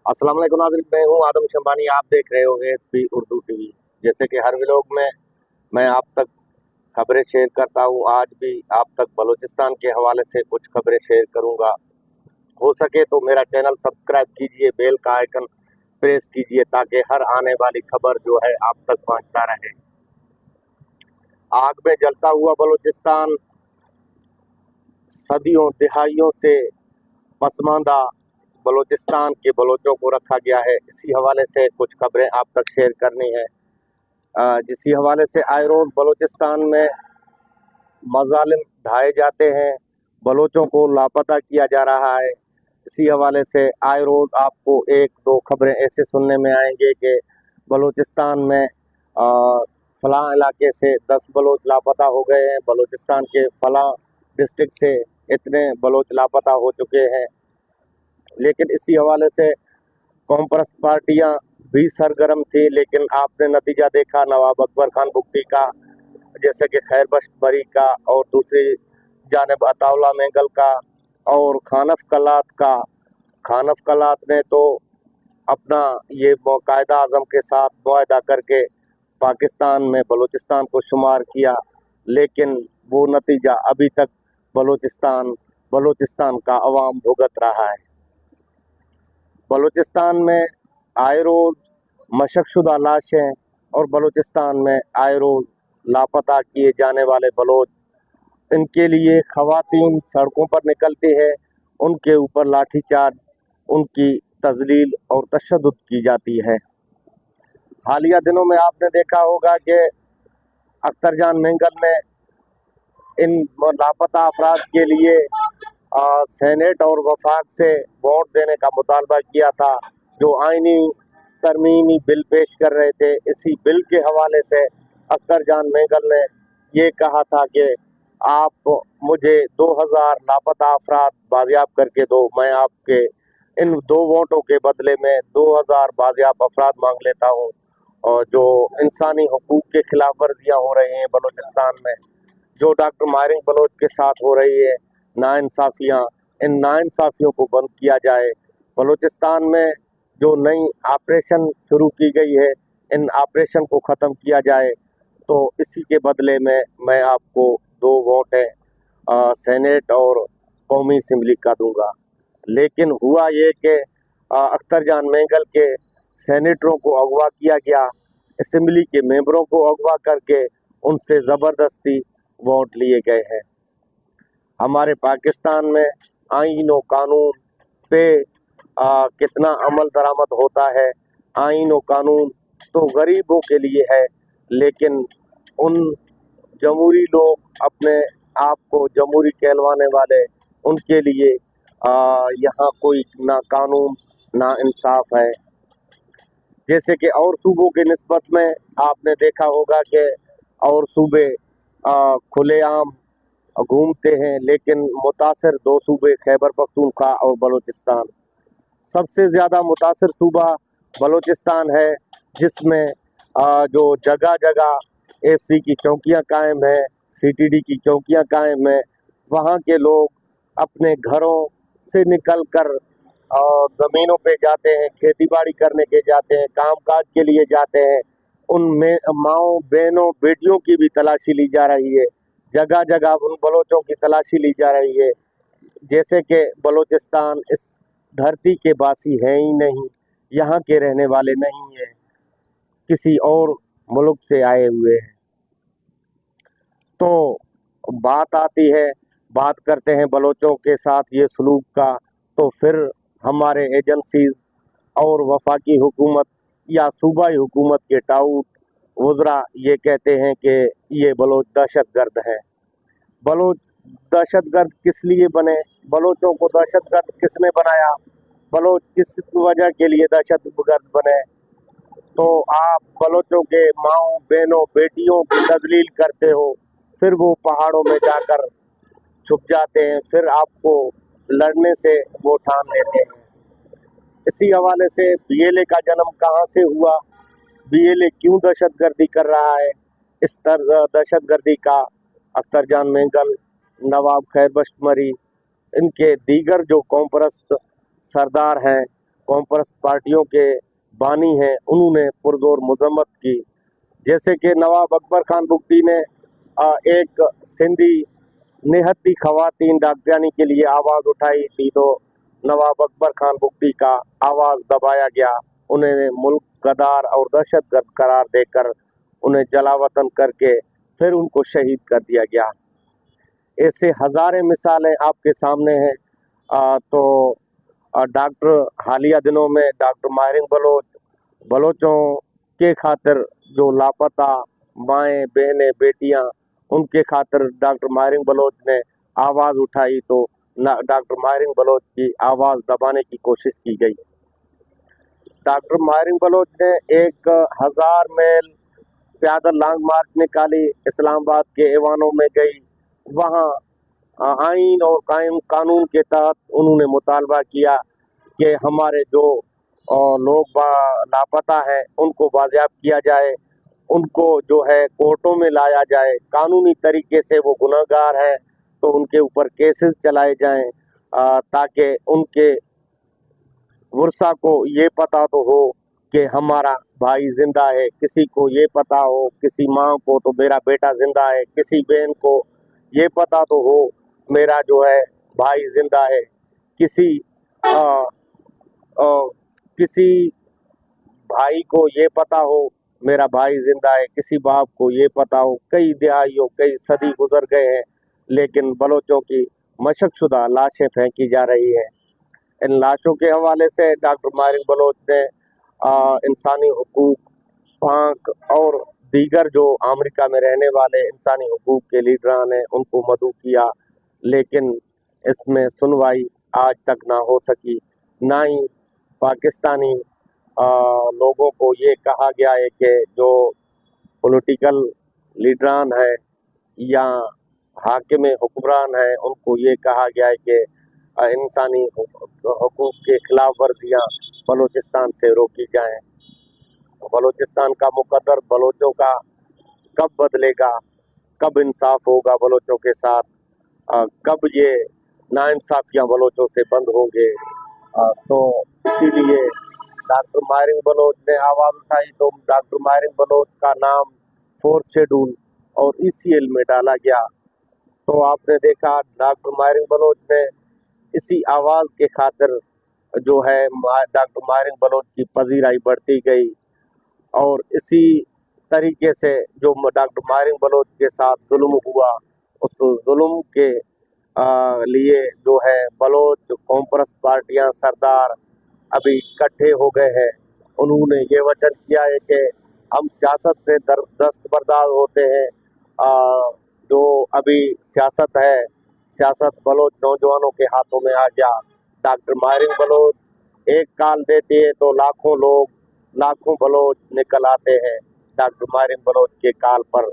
अस्सलाम वालेकुम नाज़रीन, मैं हूँ आदम शंबानी। आप देख रहे होंगे एसपी उर्दू टीवी। जैसे कि हर व्लॉग में मैं आप तक खबरें शेयर करता हूँ, आज भी आप तक बलूचिस्तान के हवाले से कुछ खबरें शेयर करूँगा। हो सके तो मेरा चैनल सब्सक्राइब कीजिए, बेल का आइकन प्रेस कीजिए ताकि हर आने वाली खबर जो है आप तक पहुँचता रहे। आग में जलता हुआ बलूचिस्तान, सदियों दिहाइयों से पसमानदा बलूचिस्तान के बलोचों को रखा गया है। इसी हवाले से कुछ खबरें आप तक शेयर करनी है। जिसी हवाले से आए रोज बलूचिस्तान में मजालिम ढाए जाते हैं, बलोचों को लापता किया जा रहा है। इसी हवाले से आए रोज आपको एक दो खबरें ऐसे सुनने में आएंगे कि बलूचिस्तान में फलां इलाके से 10 बलोच लापता हो गए हैं, बलूचिस्तान के फलां डिस्ट्रिक्ट से इतने बलोच लापता हो चुके हैं। लेकिन इसी हवाले से कौम परस्त पार्टियां भी सरगर्म थी, लेकिन आपने नतीजा देखा नवाब अकबर खान बुगटी का, जैसे कि खैर बख्श बरी का, और दूसरी जानिब अताउल्ला मेंगल का और खानफ कलात का। खानफ कलात ने तो अपना ये कायदा आजम के साथ मुआहदा करके पाकिस्तान में बलूचिस्तान को शुमार किया, लेकिन वो नतीजा अभी तक बलूचिस्तान का अवाम भुगत रहा है। बलूचिस्तान में आए रोज मशकशुदा लाशें और बलूचिस्तान में आए रोज लापता किए जाने वाले बलोच, इनके लिए खवातीन सड़कों पर निकलती है, उनके ऊपर लाठीचार्ज, उनकी तजलील और तशद्दुद की जाती है। हालिया दिनों में आपने देखा होगा कि अख्तर जान मेंगल ने इन लापता अफराद के लिए सेनेट और वफाक से वोट देने का मुतालबा किया था, जो आईनी तरमीमी बिल पेश कर रहे थे। इसी बिल के हवाले से अख्तर जान मेंगल ने ये कहा था कि आप मुझे 2000 लापता अफराद बाजियाब करके दो, मैं आपके इन 2 वोटों के बदले में 2000 बाजियाब अफराद मांग लेता हूँ। और जो इंसानी हकूक के खिलाफ वर्जियाँ हो रही हैं बलूचिस्तान में, जो डॉक्टर मारिंग बलोच के साथ हो रही है नाइंसाफ़ियाँ, इन नाइंसाफ़ियों को बंद किया जाए। बलूचिस्तान में जो नई ऑपरेशन शुरू की गई है, इन ऑपरेशन को ख़त्म किया जाए। तो इसी के बदले में मैं आपको 2 वोट सेनेट और कौमी असम्बली का दूंगा। लेकिन हुआ ये कि अख्तर जान मेंगल के सेनेटरों को अगवा किया गया, असम्बली के मेंबरों को अगवा करके उनसे ज़बरदस्ती वोट लिए गए हैं। हमारे पाकिस्तान में आईन और कानून पे कितना अमल दरामद होता है। आईन और कानून तो गरीबों के लिए है, लेकिन उन जमहूरी लोग, अपने आप को जमहूरी कहलवाने वाले, उनके लिए यहाँ कोई ना कानून ना इंसाफ है। जैसे कि और सूबों के निस्बत में आपने देखा होगा कि और सूबे खुलेआम घूमते हैं, लेकिन मुतासिर 2 सूबे खैबर पख्तूनख्वा और बलूचिस्तान। सबसे ज़्यादा मुतासिर सूबा बलूचिस्तान है, जिसमें जो जगह जगह एफसी की चौकियां कायम है, सीटीडी की चौकियां कायम है। वहाँ के लोग अपने घरों से निकलकर ज़मीनों पे जाते हैं, खेती बाड़ी करने के जाते हैं, कामकाज के लिए जाते हैं। उनमें माओं बहनों बेटियों की भी तलाशी ली जा रही है, जगह जगह उन बलोचों की तलाशी ली जा रही है। जैसे कि बलूचिस्तान इस धरती के बासी है ही नहीं, यहाँ के रहने वाले नहीं हैं, किसी और मुल्क से आए हुए हैं। तो बात करते हैं बलोचों के साथ ये सलूक का, तो फिर हमारे एजेंसीज और वफाकी हुकूमत या सूबाई हुकूमत के टाउट वज़रा ये कहते हैं कि ये बलोच दहशतगर्द हैं। बलोच दहशतगर्द किस लिए बने? बलोचों को दहशतगर्द किसने बनाया? बलोच किस वजह के लिए दहशतगर्द बने? तो आप बलोचों के माओं बहनों बेटियों की तजलील करते हो, फिर वो पहाड़ों में जाकर छुप जाते हैं, फिर आपको लड़ने से वो ठान लेते हैं। इसी हवाले से बीएलए का जन्म कहाँ से हुआ, बीएलए क्यों दहशतगर्दी कर रहा है? इस दहशतगर्दी का अख्तर जान मेंगल, नवाब खैर बख्श मरी, इनके दीगर जो कौम परस्त सरदार हैं, कॉन्फ्रेंस पार्टियों के बानी हैं, उन्होंने पुरजोर मजम्मत की। जैसे कि नवाब अकबर खान बुगटी ने एक सिंधी निहत्ती खवातीन डॉक्टरानी के लिए आवाज़ उठाई थी, तो नवाब अकबर खान बुगटी का आवाज़ दबाया गया। उन्हें मुल्क गदार और दहशतगर्द करार देकर उन्हें जलावतन करके फिर उनको शहीद कर दिया गया। ऐसे हज़ारें मिसालें आपके सामने हैं। तो डॉक्टर हालिया दिनों में डॉक्टर माहिर बलोचों के खातिर जो लापता माएँ बहनें बेटियां, उनके खातिर डॉक्टर माहिर बलोच ने आवाज़ उठाई, तो डॉक्टर माहिर बलोच की आवाज़ दबाने की कोशिश की गई। डॉक्टर माहिर बलोच ने 1000 मील पैदल लॉन्ग मार्च निकाली, इस्लामाबाद के ऐवानों में गई। वहाँ आइन और कानून के तहत उन्होंने मुतालबा किया कि हमारे जो लोग लापता हैं उनको बाजियाब किया जाए, उनको जो है कोर्टों में लाया जाए, कानूनी तरीके से वो गुनहगार हैं तो उनके ऊपर केसेस चलाए जाएं, ताकि उनके वर्षा को ये पता तो हो कि हमारा भाई जिंदा है, किसी को ये पता हो, किसी माँ को तो मेरा बेटा जिंदा है, किसी बहन को ये पता तो हो मेरा जो है भाई जिंदा है, किसी आ, आ, किसी भाई को ये पता हो मेरा भाई जिंदा है, किसी बाप को ये पता हो। कई दिहाइयों कई सदी गुजर गए हैं, लेकिन बलोचों की मशकशुदा लाशें फेंकी जा रही हैं। इन लाशों के हवाले से डॉक्टर माहिर बलोच ने इंसानी हुकूक, पाक और दीगर जो अमेरिका में रहने वाले इंसानी हुकूक के लीडरान हैं उनको मदऊ किया, लेकिन इसमें सुनवाई आज तक ना हो सकी। ना ही पाकिस्तानी लोगों को ये कहा गया है कि जो पॉलिटिकल लीडरान है या हाकिम हुक्मरान है उनको ये कहा गया है कि इंसानी हुकूक के खिलाफ वर्जियाँ बलूचिस्तान से रोकी जाएं। बलूचिस्तान का मुकद्दर बलोचों का कब बदलेगा, कब इंसाफ होगा बलोचों के साथ, कब ये नाइंसाफियाँ बलोचों से बंद होंगे। तो इसीलिए डॉक्टर माहिर बलोच ने आवाज़ उठाई, तो डॉक्टर माहिर बलोच का नाम 4th शेड्यूल और ECL में डाला गया। तो आपने देखा डॉक्टर माहिर बलोच ने इसी आवाज़ के खातिर जो है डॉक्टर माहिर बलोच की पजीराई बढ़ती गई, और इसी तरीके से जो डॉक्टर माहिर बलोच के साथ जुल्म हुआ, उस जुल्म के लिए जो है बलोच कॉन्फ्रेंस पार्टियां सरदार अभी इकट्ठे हो गए हैं। उन्होंने ये वचन किया है कि हम सियासत से दस्तबरदार होते हैं। जो अभी सियासत है, सियासत बलोच नौजवानों के हाथों में आ गया। डॉक्टर माहिर बलोच एक काल देती है तो लाखों लोग, लाखों बलोच निकल आते हैं डॉक्टर माहिर बलोच के काल पर।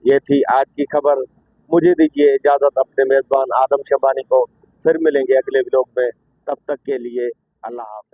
ये थी आज की खबर। मुझे दीजिए इजाज़त अपने मेज़बान आदम शबानी को। फिर मिलेंगे अगले व्लॉग में, तब तक के लिए अल्लाह हाफ़िज़।